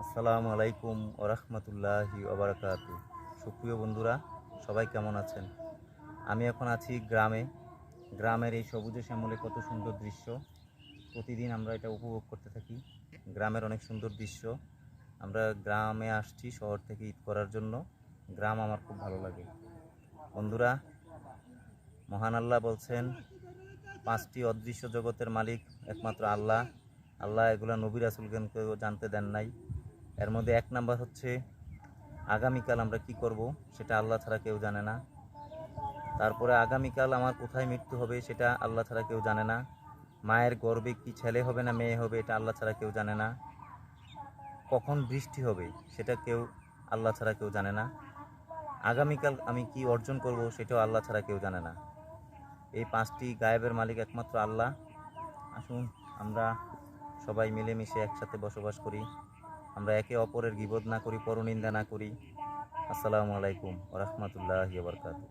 আসসালামু আলাইকুম ওরহমতুল্লাহি ওবরাকাতু। সুপ্রিয় বন্ধুরা, সবাই কেমন আছেন? আমি এখন আছি গ্রামে। গ্রামের এই সবুজে শ্যামলে কত সুন্দর দৃশ্য, প্রতিদিন আমরা এটা উপভোগ করতে থাকি। গ্রামের অনেক সুন্দর দৃশ্য। আমরা গ্রামে আসছি শহর থেকে ঈদ করার জন্য। গ্রাম আমার খুব ভালো লাগে। বন্ধুরা, মহান আল্লাহ বলছেন, পাঁচটি অদৃশ্য জগতের মালিক একমাত্র আল্লাহ। আল্লাহ এগুলো নবী রাসূলগণকেও জানতে দেন নাই। এর মধ্যে এক নাম্বার হচ্ছে আগামীকাল আমরা কি করব সেটা আল্লাহ ছাড়া কেউ জানে না। তারপরে আগামীকাল আমার কোথায় মৃত্যু হবে সেটা আল্লাহ ছাড়া কেউ জানে না। মায়ের গর্ভে কি ছেলে হবে না মেয়ে হবে এটা আল্লাহ ছাড়া কেউ জানে না। কখন বৃষ্টি হবে সেটা আল্লাহ ছাড়া কেউ জানে না। আগামীকাল আমি কি অর্জন করব সেটাও আল্লাহ ছাড়া কেউ জানে না। এই পাঁচটি গায়েবের মালিক একমাত্র আল্লাহ। আসুন আমরা সবাই মিলেমিশে একসাথে বসবাস করি। আমরা একে অপরের গীবত না করি, পরনিন্দা না করি। আসসালামু আলাইকুম ওয়া রাহমাতুল্লাহি ওয়া বারাকাতুহু।